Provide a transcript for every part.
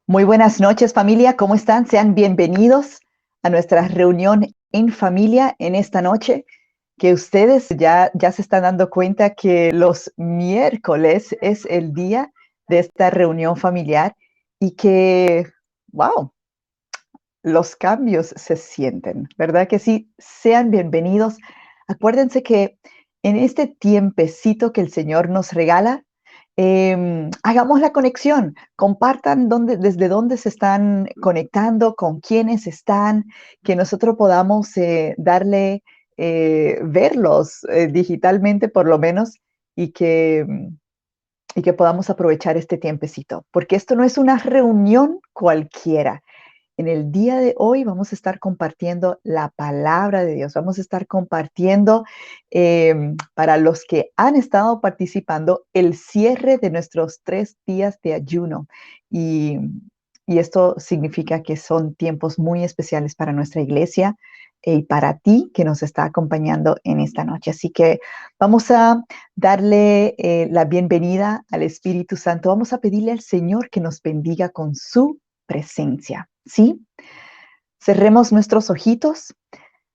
Muy buenas noches, familia. ¿Cómo están? Sean bienvenidos a nuestra reunión en familia en esta noche. Que ustedes ya se están dando cuenta que los miércoles es el día de esta reunión familiar y que, wow, los cambios se sienten, ¿verdad que sí? Sean bienvenidos. Acuérdense que en este tiempecito que el Señor nos regala, hagamos la conexión, compartan desde dónde se están conectando, con quiénes están, que nosotros podamos verlos digitalmente por lo menos y que podamos aprovechar este tiempecito, porque esto no es una reunión cualquiera. En el día de hoy vamos a estar compartiendo la palabra de Dios. Vamos a estar compartiendo para los que han estado participando el cierre de nuestros 3 días de ayuno. Y, y esto significa que son tiempos muy especiales para nuestra iglesia y para ti que nos está acompañando en esta noche. Así que vamos a darle la bienvenida al Espíritu Santo. Vamos a pedirle al Señor que nos bendiga con su presencia. ¿Sí? Cerremos nuestros ojitos.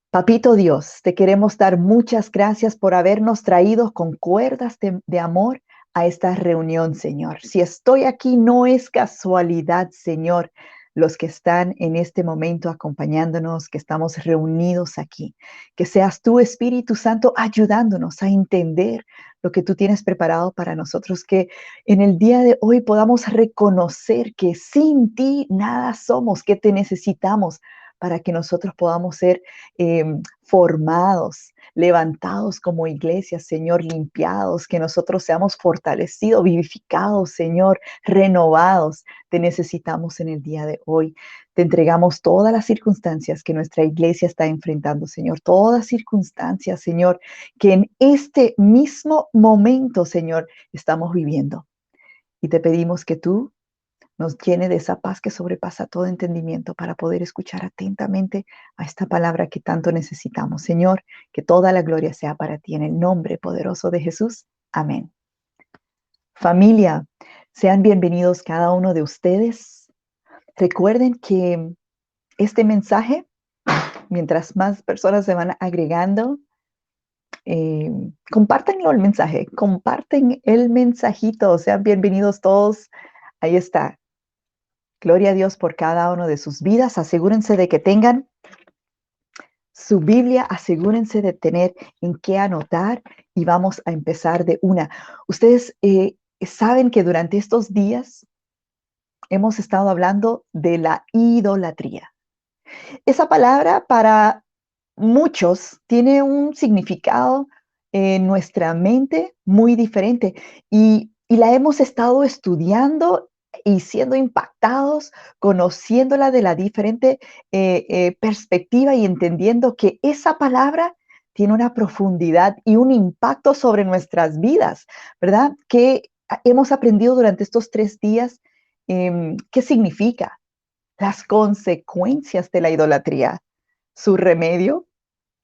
Papito Dios, te queremos dar muchas gracias por habernos traído con cuerdas de amor a esta reunión, Señor. Si estoy aquí, no es casualidad, Señor, los que están en este momento acompañándonos, que estamos reunidos aquí. Que seas tú, Espíritu Santo, ayudándonos a entender lo que tú tienes preparado para nosotros, que en el día de hoy podamos reconocer que sin ti nada somos, que te necesitamos para que nosotros podamos ser formados, levantados como iglesia, Señor, limpiados, que nosotros seamos fortalecidos, vivificados, Señor, renovados. Te necesitamos en el día de hoy. Te entregamos todas las circunstancias que nuestra iglesia está enfrentando, Señor, todas circunstancias, Señor, que en este mismo momento, Señor, estamos viviendo. Y te pedimos que tú nos llene de esa paz que sobrepasa todo entendimiento para poder escuchar atentamente a esta palabra que tanto necesitamos. Señor, que toda la gloria sea para ti en el nombre poderoso de Jesús. Amén. Familia, sean bienvenidos cada uno de ustedes. Recuerden que este mensaje, mientras más personas se van agregando, eh, compártanlo el mensaje, comparten el mensajito, sean bienvenidos todos. Ahí está. Gloria a Dios por cada uno de sus vidas. Asegúrense de que tengan su Biblia, asegúrense de tener en qué anotar y vamos a empezar de una. Ustedes saben que durante estos días hemos estado hablando de la idolatría. Esa palabra para muchos tiene un significado en nuestra mente muy diferente y la hemos estado estudiando y siendo impactados, conociéndola de la diferente perspectiva y entendiendo que esa palabra tiene una profundidad y un impacto sobre nuestras vidas, ¿verdad? Que hemos aprendido durante estos 3 días qué significa, las consecuencias de la idolatría, su remedio,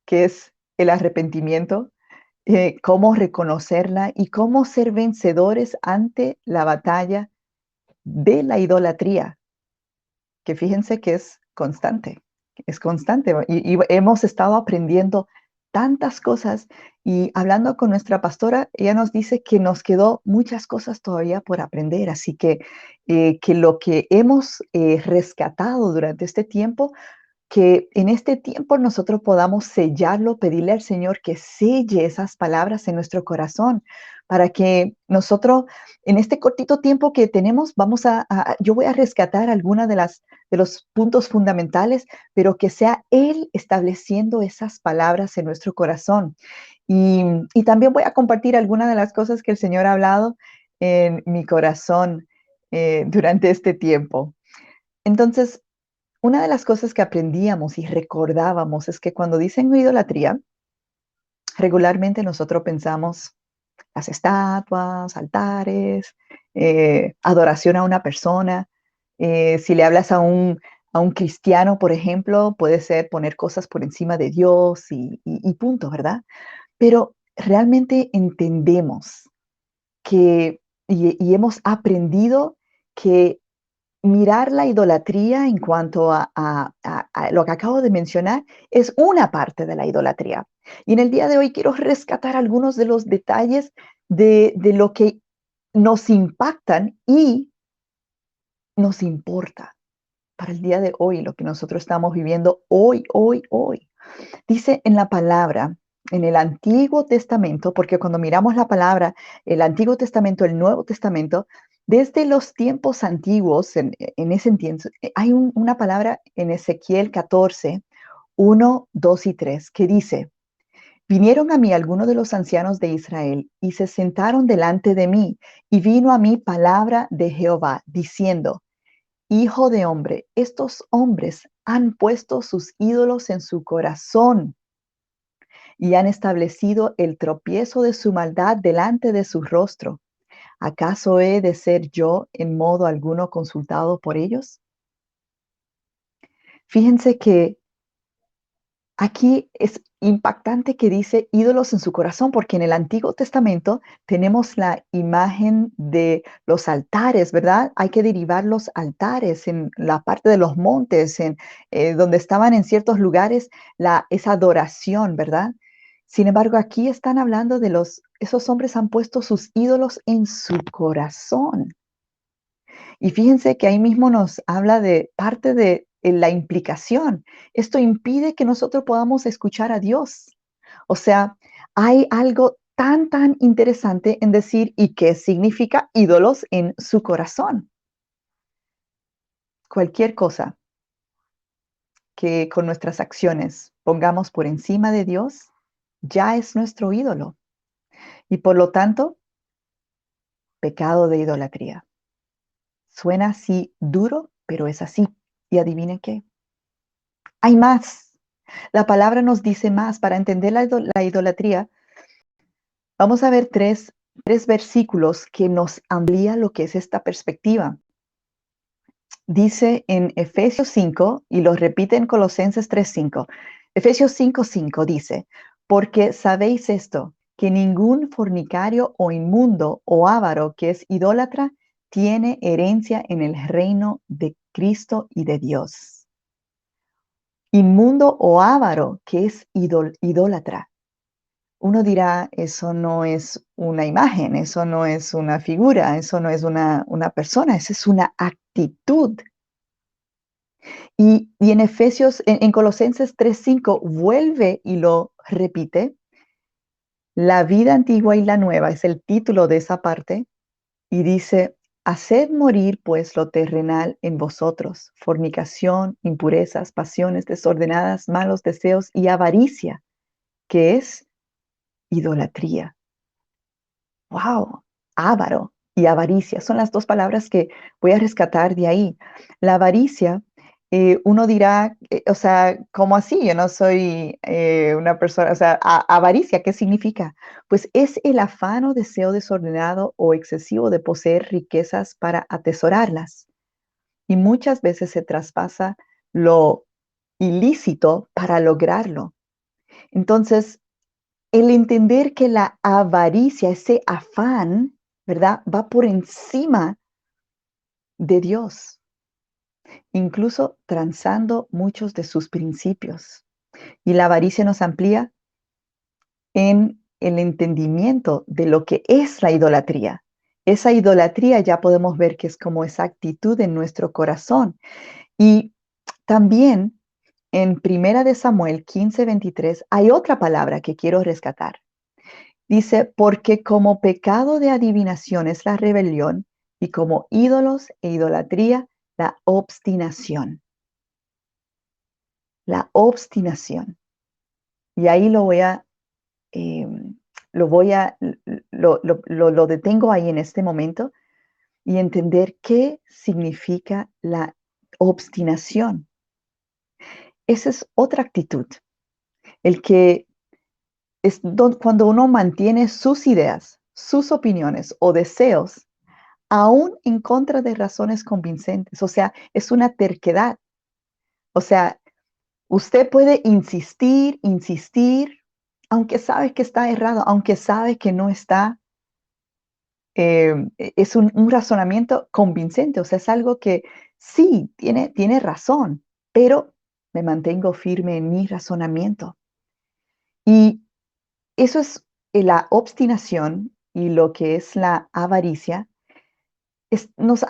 que es el arrepentimiento, cómo reconocerla y cómo ser vencedores ante la batalla de la idolatría, que fíjense que es constante y hemos estado aprendiendo tantas cosas y hablando con nuestra pastora, ella nos dice que nos quedó muchas cosas todavía por aprender, así que lo que hemos rescatado durante este tiempo que en este tiempo nosotros podamos sellarlo, pedirle al Señor que selle esas palabras en nuestro corazón, para que nosotros en este cortito tiempo que tenemos, yo voy a rescatar algunas de los puntos fundamentales, pero que sea Él estableciendo esas palabras en nuestro corazón. Y también voy a compartir algunas de las cosas que el Señor ha hablado en mi corazón durante este tiempo. Entonces, una de las cosas que aprendíamos y recordábamos es que cuando dicen idolatría, regularmente nosotros pensamos las estatuas, altares, adoración a una persona. Si le hablas a un cristiano, por ejemplo, puede ser poner cosas por encima de Dios y punto, ¿verdad? Pero realmente entendemos que y hemos aprendido que mirar la idolatría en cuanto a lo que acabo de mencionar es una parte de la idolatría. Y en el día de hoy quiero rescatar algunos de los detalles de lo que nos impactan y nos importa para el día de hoy, lo que nosotros estamos viviendo hoy. Dice en la palabra, en el Antiguo Testamento, porque cuando miramos la palabra, el Antiguo Testamento, el Nuevo Testamento, desde los tiempos antiguos, en ese tiempo, hay una palabra en Ezequiel 14, 1, 2 y 3, que dice, vinieron a mí algunos de los ancianos de Israel y se sentaron delante de mí, y vino a mí palabra de Jehová, diciendo, Hijo de hombre, estos hombres han puesto sus ídolos en su corazón y han establecido el tropiezo de su maldad delante de su rostro. ¿Acaso he de ser yo en modo alguno consultado por ellos? Fíjense que aquí es impactante que dice ídolos en su corazón, porque en el Antiguo Testamento tenemos la imagen de los altares, ¿verdad? Hay que derivar los altares en la parte de los montes, en donde estaban en ciertos lugares esa adoración, ¿verdad? Sin embargo, aquí están hablando de esos hombres han puesto sus ídolos en su corazón. Y fíjense que ahí mismo nos habla de parte de la implicación. Esto impide que nosotros podamos escuchar a Dios. O sea, hay algo tan interesante en decir y qué significa ídolos en su corazón. Cualquier cosa que con nuestras acciones pongamos por encima de Dios, ya es nuestro ídolo. Y por lo tanto, pecado de idolatría. Suena así duro, pero es así. Y adivinen qué. Hay más. La palabra nos dice más. Para entender la idolatría, vamos a ver tres versículos que nos amplía lo que es esta perspectiva. Dice en Efesios 5, y lo repite en Colosenses 3:5. Efesios 5:5 dice, porque sabéis esto, que ningún fornicario o inmundo o avaro que es idólatra tiene herencia en el reino de Cristo y de Dios. Inmundo o avaro que es idólatra. Uno dirá, eso no es una imagen, eso no es una figura, eso no es una persona, esa es una actitud. Y en Efesios, en Colosenses 3:5, vuelve y lo repite. La vida antigua y la nueva es el título de esa parte. Y dice, haced morir pues lo terrenal en vosotros, fornicación, impurezas, pasiones desordenadas, malos deseos y avaricia, que es idolatría. ¡Wow! Avaro y avaricia son las dos palabras que voy a rescatar de ahí. La avaricia, uno dirá, o sea, ¿cómo así? Yo no soy una persona, o sea, avaricia, ¿qué significa? Pues es el afán o deseo desordenado o excesivo de poseer riquezas para atesorarlas. Y muchas veces se traspasa lo ilícito para lograrlo. Entonces, el entender que la avaricia, ese afán, ¿verdad? Va por encima de Dios, incluso transando muchos de sus principios. Y la avaricia nos amplía en el entendimiento de lo que es la idolatría. Esa idolatría ya podemos ver que es como esa actitud en nuestro corazón. Y también en Primera de Samuel 15:23 hay otra palabra que quiero rescatar. Dice, porque como pecado de adivinación es la rebelión y como ídolos e idolatría la obstinación. La obstinación. Y ahí eh, lo voy a, lo detengo ahí en este momento y entender qué significa la obstinación. Esa es otra actitud. El que es cuando uno mantiene sus ideas, sus opiniones o deseos aún en contra de razones convincentes. O sea, es una terquedad. O sea, usted puede insistir, aunque sabe que está errado, aunque sabe que no está, es un razonamiento convincente. O sea, es algo que Sí, tiene razón, pero me mantengo firme en mi razonamiento. Y eso es la obstinación y lo que es la avaricia, nos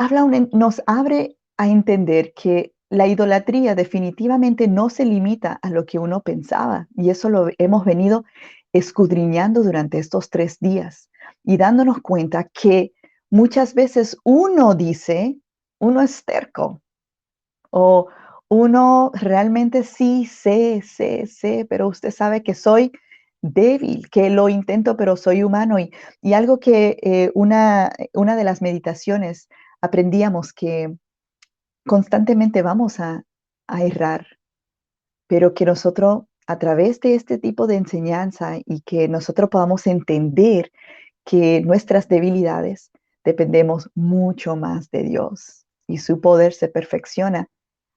abre a entender que la idolatría definitivamente no se limita a lo que uno pensaba, y eso lo hemos venido escudriñando durante estos 3 días y dándonos cuenta que muchas veces uno dice, uno es terco, o uno realmente sí sé, pero usted sabe que soy débil, que lo intento, pero soy humano. Y algo que una de las meditaciones aprendíamos que constantemente vamos a errar, pero que nosotros, a través de este tipo de enseñanza y que nosotros podamos entender que nuestras debilidades dependemos mucho más de Dios y su poder se perfecciona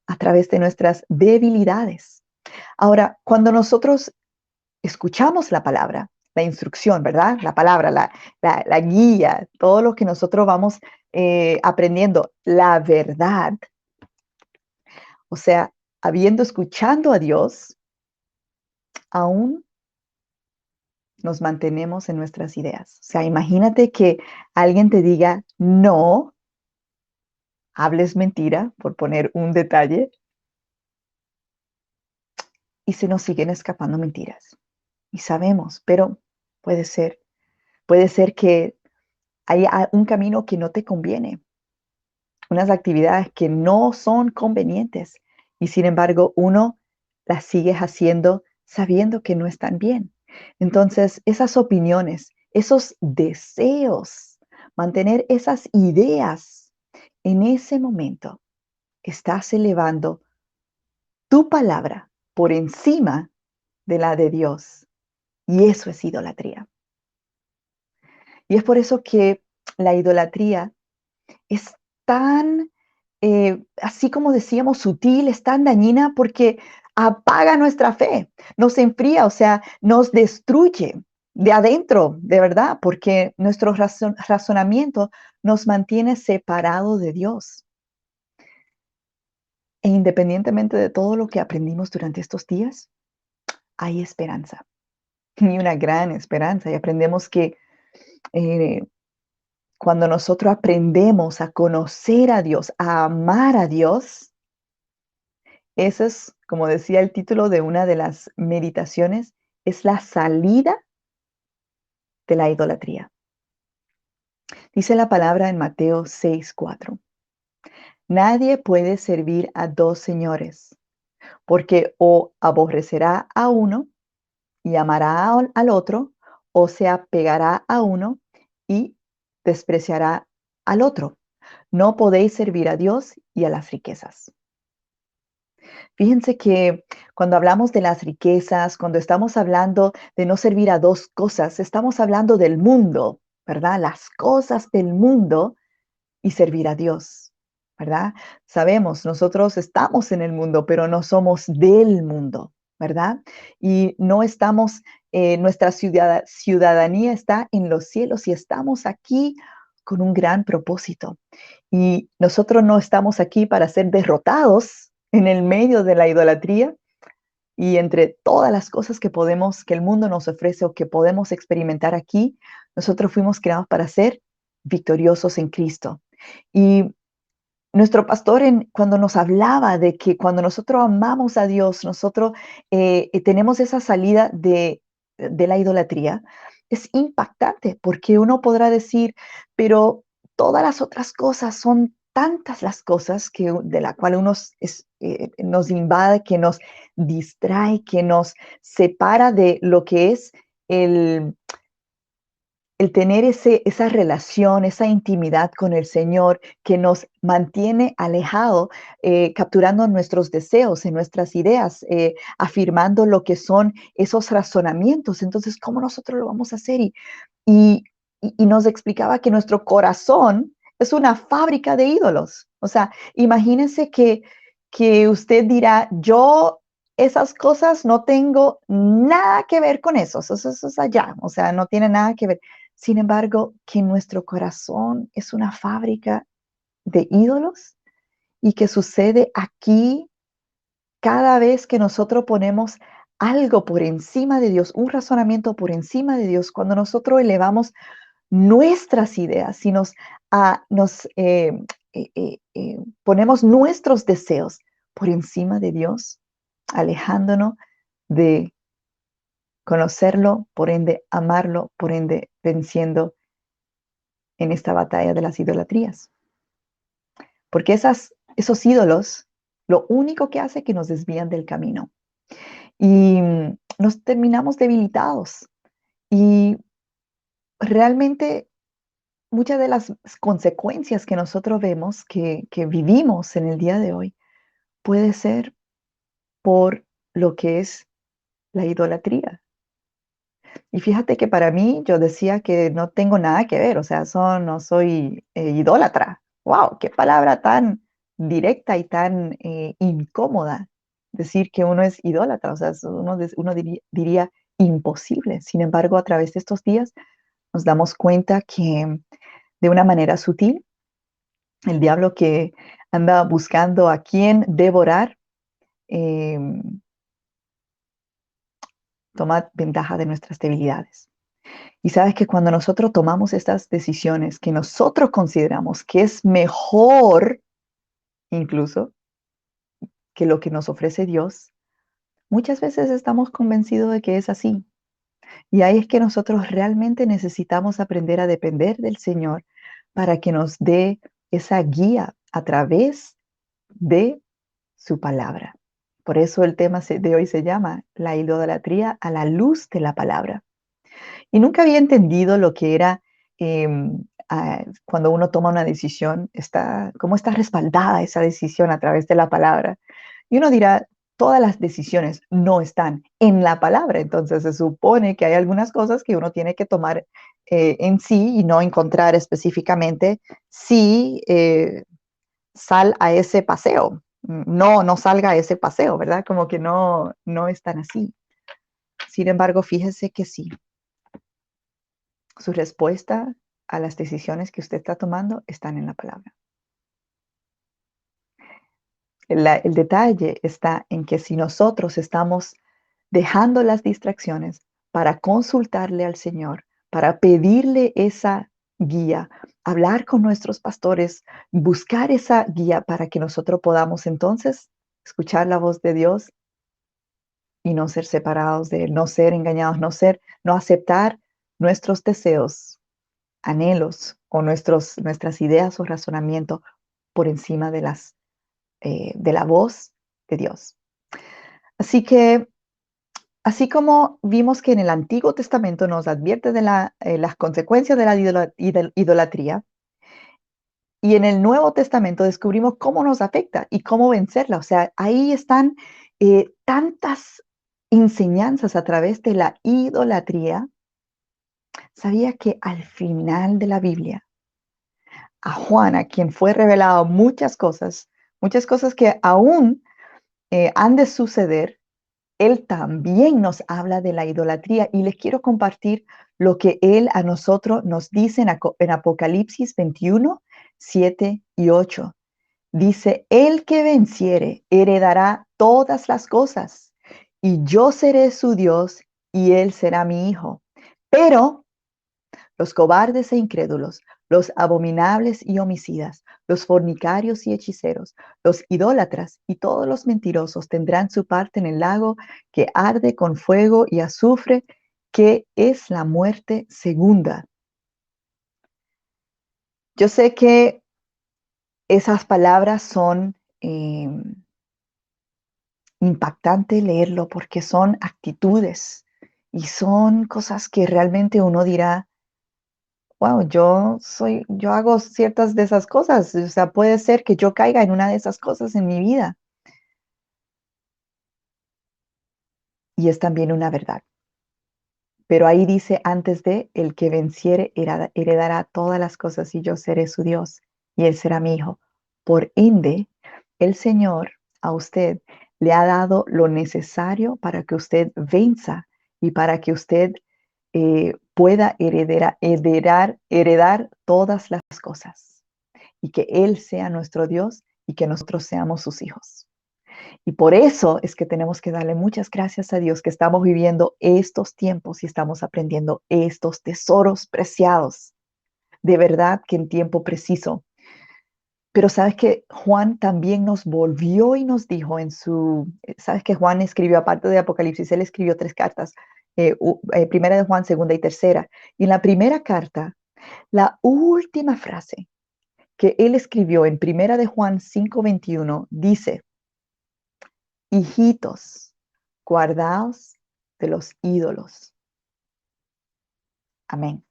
a través de nuestras debilidades. Ahora, cuando nosotros escuchamos la palabra, la instrucción, ¿verdad? La palabra, la guía, todo lo que nosotros vamos aprendiendo, la verdad, o sea, habiendo escuchado a Dios, aún nos mantenemos en nuestras ideas. O sea, imagínate que alguien te diga, no, hables mentira, por poner un detalle, y se nos siguen escapando mentiras. Y sabemos, pero puede ser, puede ser que haya un camino que no te conviene, unas actividades que no son convenientes y sin embargo uno las sigue haciendo sabiendo que no están bien. Entonces, esas opiniones, esos deseos, mantener esas ideas en ese momento, estás elevando tu palabra por encima de la de Dios y eso es idolatría. Y es por eso que la idolatría es tan, así como decíamos, sutil, es tan dañina porque apaga nuestra fe, nos enfría, o sea, nos destruye de adentro, de verdad, porque nuestro razonamiento nos mantiene separados de Dios. E independientemente de todo lo que aprendimos durante estos días, hay esperanza y una gran esperanza. Y aprendemos que eh, cuando nosotros aprendemos a conocer a Dios, a amar a Dios, eso es, como decía el título de una de las meditaciones, es la salida de la idolatría. Dice la palabra en Mateo 6:4. Nadie puede servir a dos señores, porque o aborrecerá a uno y amará al otro, o se apegará a uno y despreciará al otro. No podéis servir a Dios y a las riquezas. Fíjense que cuando hablamos de las riquezas, cuando estamos hablando de no servir a dos cosas, estamos hablando del mundo, ¿verdad? Las cosas del mundo y servir a Dios, ¿verdad? Sabemos, nosotros estamos en el mundo, pero no somos del mundo, ¿verdad? Y no estamos, nuestra ciudadanía está en los cielos y estamos aquí con un gran propósito. Y nosotros no estamos aquí para ser derrotados en el medio de la idolatría y entre todas las cosas que el mundo nos ofrece o que podemos experimentar aquí, nosotros fuimos creados para ser victoriosos en Cristo. Y nuestro pastor cuando nos hablaba de que cuando nosotros amamos a Dios, nosotros tenemos esa salida de la idolatría, es impactante porque uno podrá decir, pero todas las otras cosas son tantas las cosas de la cual nos invade, que nos distrae, que nos separa de lo que es el, el tener esa relación, esa intimidad con el Señor que nos mantiene alejado, capturando nuestros deseos y nuestras ideas, afirmando lo que son esos razonamientos. Entonces, ¿cómo nosotros lo vamos a hacer? Y, y nos explicaba que nuestro corazón es una fábrica de ídolos. O sea, imagínense que usted dirá, yo esas cosas no tengo nada que ver con eso es allá, o sea, no tiene nada que ver. Sin embargo, que nuestro corazón es una fábrica de ídolos y que sucede aquí cada vez que nosotros ponemos algo por encima de Dios, un razonamiento por encima de Dios, cuando nosotros elevamos nuestras ideas y ponemos nuestros deseos por encima de Dios, alejándonos de conocerlo, por ende amarlo, por ende venciendo en esta batalla de las idolatrías. Porque esos ídolos, lo único que hace es que nos desvían del camino y nos terminamos debilitados. Y realmente muchas de las consecuencias que nosotros vemos, que vivimos en el día de hoy, puede ser por lo que es la idolatría. Y fíjate que para mí yo decía que no tengo nada que ver, o sea, no soy idólatra. ¡Wow! ¡Qué palabra tan directa y tan incómoda! Decir que uno es idólatra, o sea, uno diría imposible. Sin embargo, a través de estos días nos damos cuenta que de una manera sutil, el diablo que anda buscando a quién devorar, eh, toma ventaja de nuestras debilidades. Y sabes que cuando nosotros tomamos estas decisiones que nosotros consideramos que es mejor incluso que lo que nos ofrece Dios, muchas veces estamos convencidos de que es así. Y ahí es que nosotros realmente necesitamos aprender a depender del Señor para que nos dé esa guía a través de su palabra. Por eso el tema de hoy se llama la idolatría a la luz de la palabra. Y nunca había entendido lo que era cuando uno toma una decisión, cómo está respaldada esa decisión a través de la palabra. Y uno dirá, todas las decisiones no están en la palabra, entonces se supone que hay algunas cosas que uno tiene que tomar en sí y no encontrar específicamente si sal a ese paseo. No, no salga a ese paseo, ¿verdad? Como que no es tan así. Sin embargo, fíjese que sí, su respuesta a las decisiones que usted está tomando están en la palabra. El detalle está en que si nosotros estamos dejando las distracciones para consultarle al Señor, para pedirle esa guía, hablar con nuestros pastores, buscar esa guía para que nosotros podamos entonces escuchar la voz de Dios y no ser separados de Él, no ser engañados, no aceptar nuestros deseos, anhelos o nuestras ideas o razonamiento por encima de la voz de Dios. Así que, así como vimos que en el Antiguo Testamento nos advierte de las consecuencias de la idolatría, y en el Nuevo Testamento descubrimos cómo nos afecta y cómo vencerla. O sea, ahí están tantas enseñanzas a través de la idolatría. Sabía que al final de la Biblia, a Juan, a quien fue revelado muchas cosas que aún han de suceder, él también nos habla de la idolatría y les quiero compartir lo que él a nosotros nos dice en Apocalipsis 21, 7 y 8. Dice, el que venciere heredará todas las cosas y yo seré su Dios y él será mi hijo. Pero los cobardes e incrédulos, los abominables y homicidas, los fornicarios y hechiceros, los idólatras y todos los mentirosos tendrán su parte en el lago que arde con fuego y azufre, que es la muerte segunda. Yo sé que esas palabras son impactantes leerlo porque son actitudes y son cosas que realmente uno dirá, wow, yo hago ciertas de esas cosas, o sea, puede ser que yo caiga en una de esas cosas en mi vida. Y es también una verdad. Pero ahí dice, antes de, el que venciere heredará todas las cosas y yo seré su Dios y él será mi hijo. Por ende, el Señor a usted le ha dado lo necesario para que usted venza y para que usted pueda heredar todas las cosas y que Él sea nuestro Dios y que nosotros seamos sus hijos. Y por eso es que tenemos que darle muchas gracias a Dios que estamos viviendo estos tiempos y estamos aprendiendo estos tesoros preciados, de verdad que en tiempo preciso. Pero sabes que Juan también nos volvió y nos dijo sabes que Juan escribió, aparte de Apocalipsis, él escribió 3 cartas, primera de Juan, segunda y tercera. Y en la primera carta, la última frase que él escribió en primera de Juan 5:21 dice: hijitos, guardaos de los ídolos. Amén.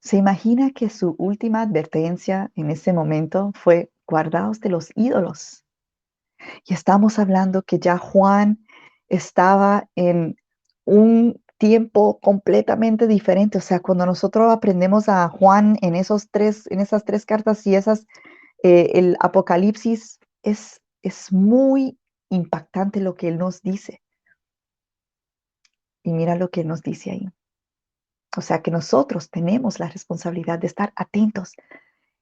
¿Se imagina que su última advertencia en ese momento fue guardaos de los ídolos? Y estamos hablando que ya Juan estaba en un tiempo completamente diferente. O sea, cuando nosotros aprendemos a Juan en esas 3 cartas y el Apocalipsis, es muy impactante lo que él nos dice. Y mira lo que él nos dice ahí. O sea, que nosotros tenemos la responsabilidad de estar atentos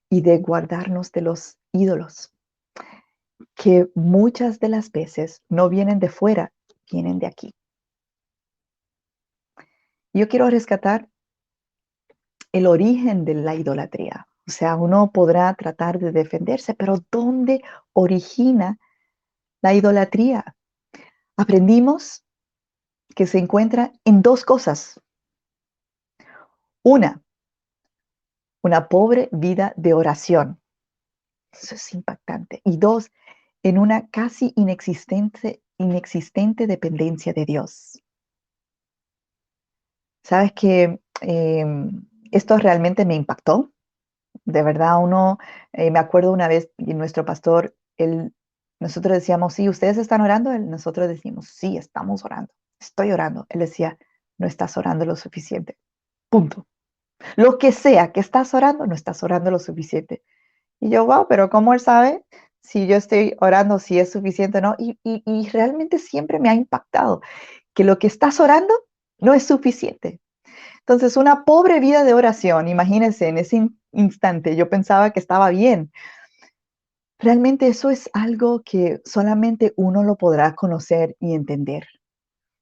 y de guardarnos de los ídolos, que muchas de las veces no vienen de fuera, vienen de aquí. Yo quiero rescatar el origen de la idolatría. O sea, uno podrá tratar de defenderse, pero ¿dónde origina la idolatría? Aprendimos que se encuentra en 2 cosas. Una pobre vida de oración. Eso es impactante. Y 2, en una casi inexistente dependencia de Dios. Sabes que esto realmente me impactó. De verdad, me acuerdo una vez, y nuestro pastor, nosotros decíamos, sí, ¿ustedes están orando? Nosotros decimos, sí, estamos orando, estoy orando. Él decía, no estás orando lo suficiente. Punto. Lo que sea que estás orando, no estás orando lo suficiente. Y yo, wow, pero ¿cómo él sabe si yo estoy orando, si es suficiente o no? Y realmente siempre me ha impactado que lo que estás orando no es suficiente. Entonces, una pobre vida de oración, imagínense, en ese instante yo pensaba que estaba bien. Realmente eso es algo que solamente uno lo podrá conocer y entender.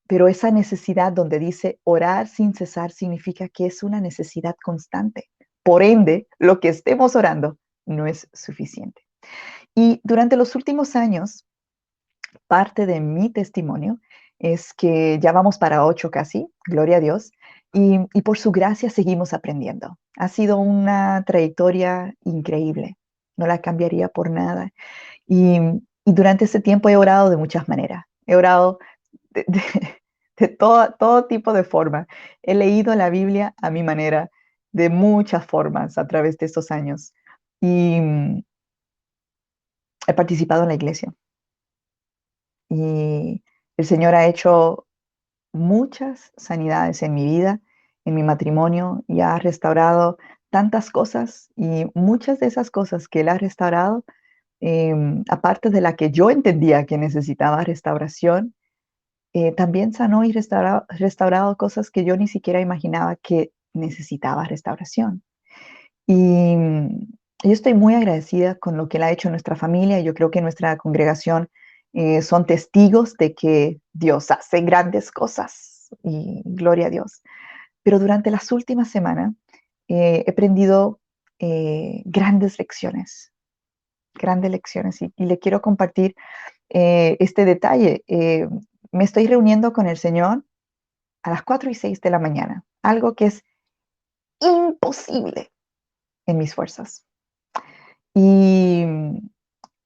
Pero esa necesidad donde dice orar sin cesar significa que es una necesidad constante. Por ende, lo que estemos orando no es suficiente. Y durante los últimos años, parte de mi testimonio es que ya vamos para 8 casi, gloria a Dios, y por su gracia seguimos aprendiendo. Ha sido una trayectoria increíble, no la cambiaría por nada. Y durante ese tiempo he orado de muchas maneras. He orado de, de todo tipo de forma. He leído la Biblia a mi manera, de muchas formas a través de estos años. Y he participado en la iglesia. Y el Señor ha hecho muchas sanidades en mi vida, en mi matrimonio, y ha restaurado tantas cosas, y muchas de esas cosas que Él ha restaurado, aparte de la que yo entendía que necesitaba restauración, también sanó y restaurado cosas que yo ni siquiera imaginaba que necesitaba restauración. Y yo estoy muy agradecida con lo que Él ha hecho en nuestra familia. Yo creo que nuestra congregación son testigos de que Dios hace grandes cosas y gloria a Dios. Pero durante las últimas semanas he aprendido grandes lecciones y le quiero compartir este detalle. Me estoy reuniendo con el Señor a las 4:06 de la mañana, algo que es imposible en mis fuerzas. Y,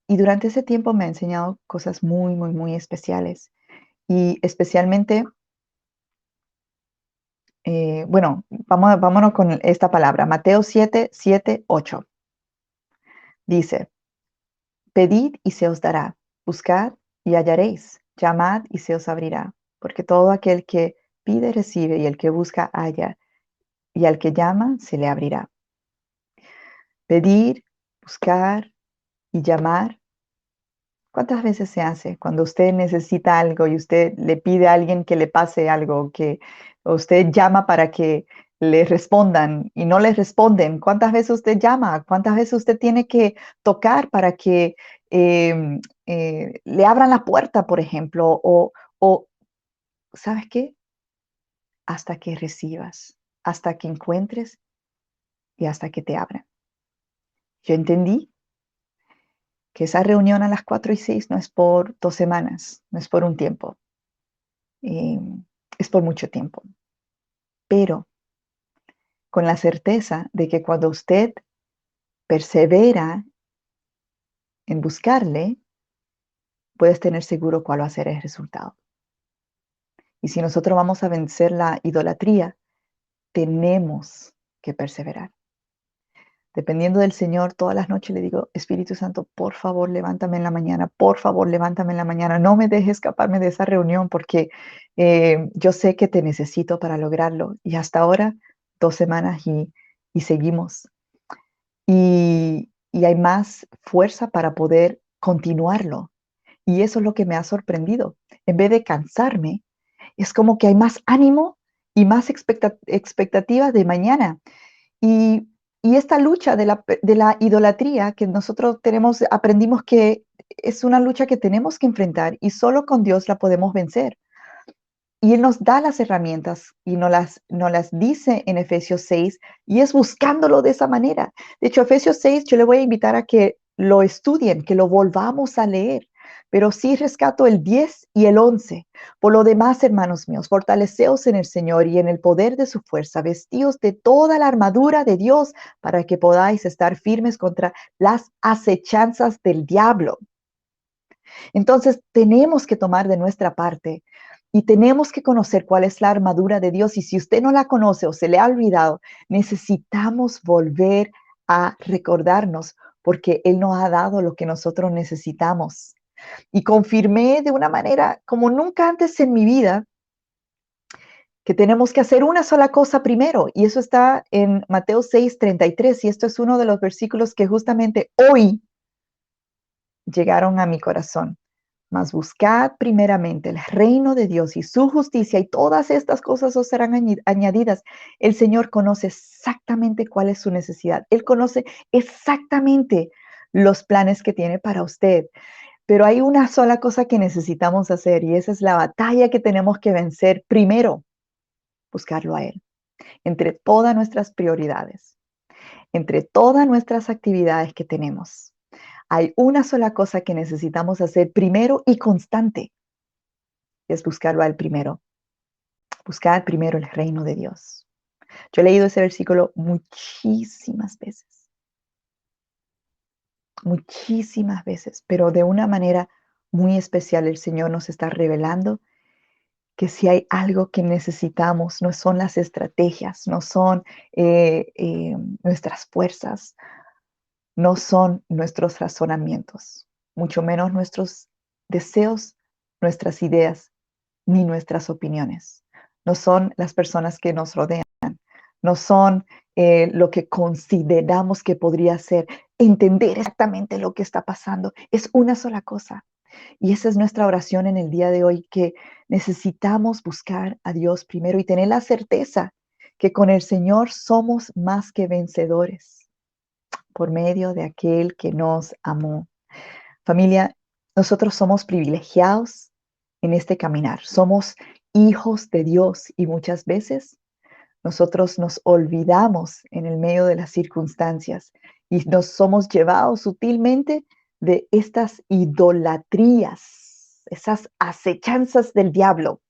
y durante ese tiempo me ha enseñado cosas muy, muy, muy especiales. Y especialmente, bueno, vámonos con esta palabra. Mateo 7:7-8. Dice, pedid y se os dará, buscad y hallaréis, llamad y se os abrirá, porque todo aquel que pide recibe y el que busca halla, y al que llama se le abrirá. Pedir, buscar y llamar. ¿Cuántas veces se hace cuando usted necesita algo y usted le pide a alguien que le pase algo, que usted llama para que le respondan y no les responden. ¿Cuántas veces usted llama? ¿Cuántas veces usted tiene que tocar para que le abran la puerta, por ejemplo? O, ¿sabes qué? Hasta que recibas, hasta que encuentres y hasta que te abran. Yo entendí que esa reunión a las 4 y 6 no es por 2 semanas, no es por un tiempo, eh, es por mucho tiempo. Pero con la certeza de que cuando usted persevera en buscarle, puedes tener seguro cuál va a ser el resultado. Y si nosotros vamos a vencer la idolatría, tenemos que perseverar. Dependiendo del Señor, todas las noches le digo, Espíritu Santo, por favor, levántame en la mañana, por favor, levántame en la mañana, no me dejes escaparme de esa reunión porque yo sé que te necesito para lograrlo. Y hasta ahora, 2 semanas y seguimos. Y hay más fuerza para poder continuarlo. Y eso es lo que me ha sorprendido. En vez de cansarme, es como que hay más ánimo y más expectativa de mañana. Y, y esta lucha de la idolatría que nosotros tenemos, aprendimos que es una lucha que tenemos que enfrentar y solo con Dios la podemos vencer. Y Él nos da las herramientas y nos las dice en Efesios 6 y es buscándolo de esa manera. De hecho, Efesios 6 yo le voy a invitar a que lo estudien, que lo volvamos a leer. Pero sí rescato el 10 y el 11. Por lo demás, hermanos míos, fortaleceos en el Señor y en el poder de su fuerza, vestíos de toda la armadura de Dios para que podáis estar firmes contra las acechanzas del diablo. Entonces, tenemos que tomar de nuestra parte y tenemos que conocer cuál es la armadura de Dios. Y si usted no la conoce o se le ha olvidado, necesitamos volver a recordarnos porque Él nos ha dado lo que nosotros necesitamos. Y confirmé de una manera como nunca antes en mi vida que tenemos que hacer una sola cosa primero. Y eso está en Mateo 6:33. Y esto es uno de los versículos que justamente hoy llegaron a mi corazón. Mas buscad primeramente el reino de Dios y su justicia, y todas estas cosas os serán añadidas. El Señor conoce exactamente cuál es su necesidad. Él conoce exactamente los planes que tiene para usted. Pero hay una sola cosa que necesitamos hacer y esa es la batalla que tenemos que vencer primero, buscarlo a Él, entre todas nuestras prioridades, entre todas nuestras actividades que tenemos. Hay una sola cosa que necesitamos hacer primero y constante, es buscarlo a Él primero. Buscar primero el reino de Dios. Yo he leído ese versículo muchísimas veces, pero de una manera muy especial el Señor nos está revelando que si hay algo que necesitamos, no son las estrategias, no son nuestras fuerzas, no son nuestros razonamientos, mucho menos nuestros deseos, nuestras ideas, ni nuestras opiniones. No son las personas que nos rodean, no son lo que consideramos que podría ser. Entender exactamente lo que está pasando es una sola cosa. Y esa es nuestra oración en el día de hoy, que necesitamos buscar a Dios primero y tener la certeza que con el Señor somos más que vencedores por medio de aquel que nos amó. Familia, nosotros somos privilegiados en este caminar. Somos hijos de Dios y muchas veces nosotros nos olvidamos en el medio de las circunstancias y nos somos llevados sutilmente de estas idolatrías, esas acechanzas del diablo.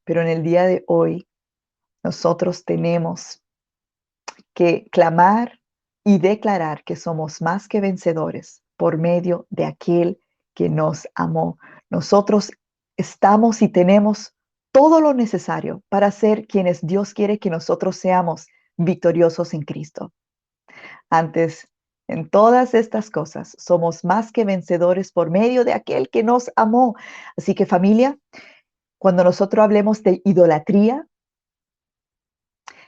Pero en el día de hoy, nosotros tenemos que clamar y declarar que somos más que vencedores por medio de aquel que nos amó. Nosotros estamos y tenemos todo lo necesario para ser quienes Dios quiere que nosotros seamos victoriosos en Cristo. Antes, en todas estas cosas, somos más que vencedores por medio de aquel que nos amó. Así que familia, cuando nosotros hablemos de idolatría,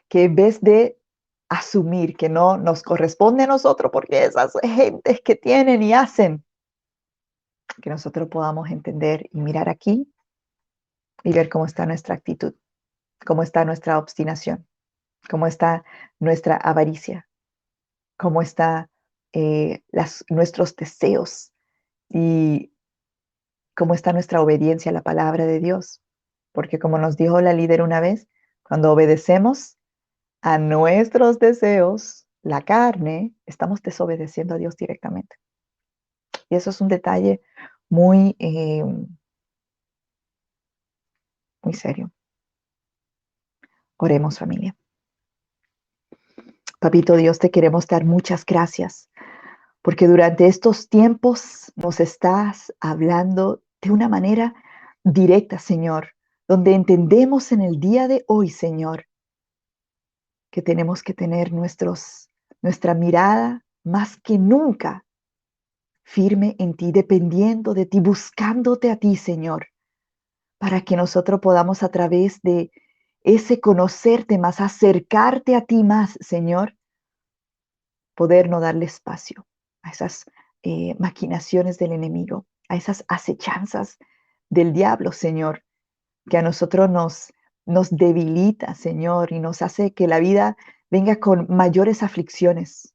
que en vez de asumir que no nos corresponde a nosotros porque esas gentes que tienen y hacen, que nosotros podamos entender y mirar aquí y ver cómo está nuestra actitud. ¿Cómo está nuestra obstinación? ¿Cómo está nuestra avaricia? ¿Cómo está nuestros deseos? ¿Y cómo está nuestra obediencia a la palabra de Dios? Porque como nos dijo la líder una vez, cuando obedecemos a nuestros deseos, la carne, estamos desobedeciendo a Dios directamente. Y eso es un detalle muy, muy serio. Oremos, familia. Papito Dios, te queremos dar muchas gracias porque durante estos tiempos nos estás hablando de una manera directa, Señor, donde entendemos en el día de hoy, Señor, que tenemos que tener nuestra mirada más que nunca firme en ti, dependiendo de ti, buscándote a ti, Señor, para que nosotros podamos a través de ese conocerte más, acercarte a ti más, Señor, poder no darle espacio a esas maquinaciones del enemigo, a esas acechanzas del diablo, Señor, que a nosotros nos debilita, Señor, y nos hace que la vida venga con mayores aflicciones.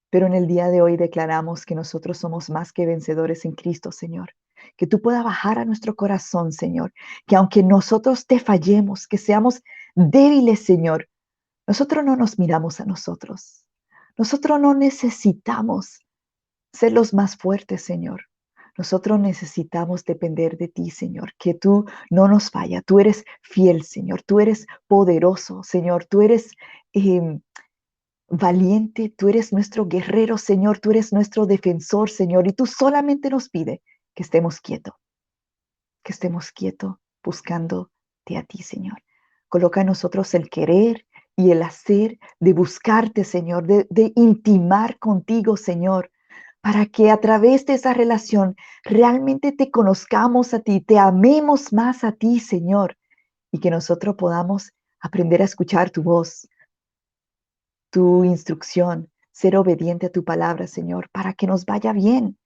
Pero en el día de hoy declaramos que nosotros somos más que vencedores en Cristo, Señor. Que tú puedas bajar a nuestro corazón, Señor. Que aunque nosotros te fallemos, que seamos débiles, Señor, nosotros no nos miramos a nosotros. Nosotros no necesitamos ser los más fuertes, Señor. Nosotros necesitamos depender de ti, Señor, que tú no nos falla. Tú eres fiel, Señor. Tú eres poderoso, Señor. Tú eres valiente. Tú eres nuestro guerrero, Señor. Tú eres nuestro defensor, Señor. Y tú solamente nos pide que estemos quietos buscándote a ti, Señor. Coloca en nosotros el querer y el hacer de buscarte, Señor, de intimar contigo, Señor, para que a través de esa relación realmente te conozcamos a ti, te amemos más a ti, Señor, y que nosotros podamos aprender a escuchar tu voz, tu instrucción, ser obediente a tu palabra, Señor, para que nos vaya bien.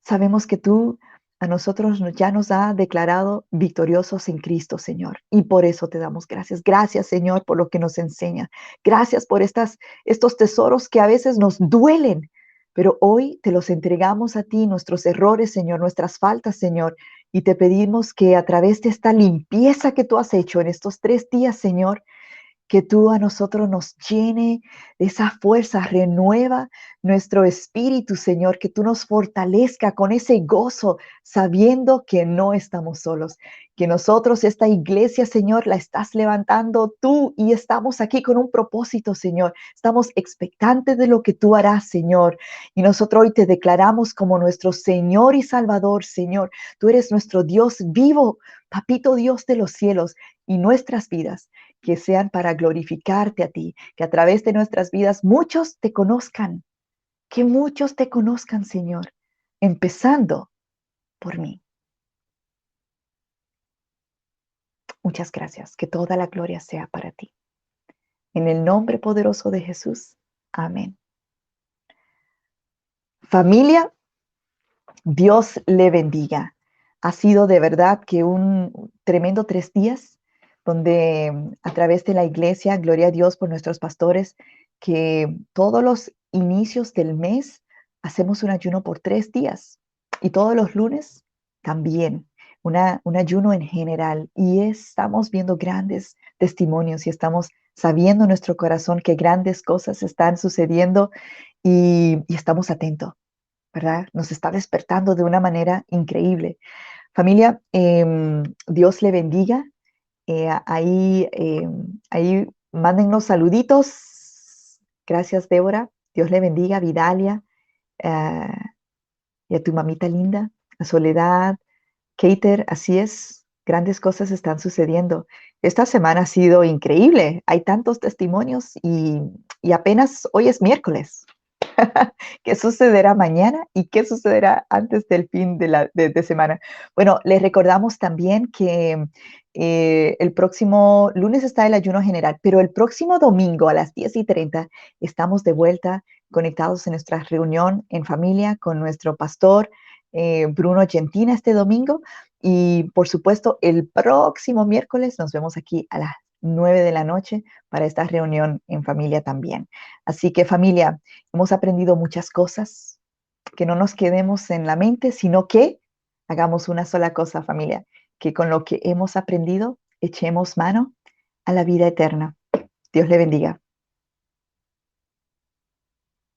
Sabemos que tú a nosotros ya nos ha declarado victoriosos en Cristo, Señor. Y por eso te damos gracias. Gracias, Señor, por lo que nos enseña. Gracias por estos tesoros que a veces nos duelen, pero hoy te los entregamos a ti, nuestros errores, Señor, nuestras faltas, Señor. Y te pedimos que a través de esta limpieza que tú has hecho en estos 3 días, Señor, que tú a nosotros nos llene de esa fuerza, renueva nuestro espíritu, Señor, que tú nos fortalezca con ese gozo, sabiendo que no estamos solos, que nosotros, esta iglesia, Señor, la estás levantando tú y estamos aquí con un propósito, Señor. Estamos expectantes de lo que tú harás, Señor. Y nosotros hoy te declaramos como nuestro Señor y Salvador, Señor. Tú eres nuestro Dios vivo, Papito Dios de los cielos, y nuestras vidas que sean para glorificarte a ti, que a través de nuestras vidas muchos te conozcan, que muchos te conozcan, Señor, empezando por mí. Muchas gracias, que toda la gloria sea para ti. En el nombre poderoso de Jesús. Amén. Familia, Dios le bendiga. Ha sido de verdad que un tremendo 3 días donde a través de la iglesia, gloria a Dios por nuestros pastores, que todos los inicios del mes hacemos un ayuno por 3 días y todos los lunes también un ayuno en general. Y estamos viendo grandes testimonios y estamos sabiendo en nuestro corazón que grandes cosas están sucediendo y estamos atentos, ¿verdad? Nos está despertando de una manera increíble. Familia, Dios le bendiga. Ahí mándennos saluditos. Gracias, Débora. Dios le bendiga, Vidalia, eh, y a tu mamita linda, a Soledad, Keiter, así es. Grandes cosas están sucediendo. Esta semana ha sido increíble. Hay tantos testimonios y apenas hoy es miércoles. ¿Qué sucederá mañana y qué sucederá antes del fin de semana? Bueno, les recordamos también que el próximo lunes está el ayuno general, pero el próximo domingo a las 10:30 estamos de vuelta conectados en nuestra reunión en familia con nuestro pastor Bruno Gentina este domingo. Y por supuesto, el próximo miércoles nos vemos aquí a las 9 de la noche para esta reunión en familia también. Así que familia, hemos aprendido muchas cosas, que no nos quedemos en la mente, sino que hagamos una sola cosa, familia, que con lo que hemos aprendido echemos mano a la vida eterna. Dios le bendiga.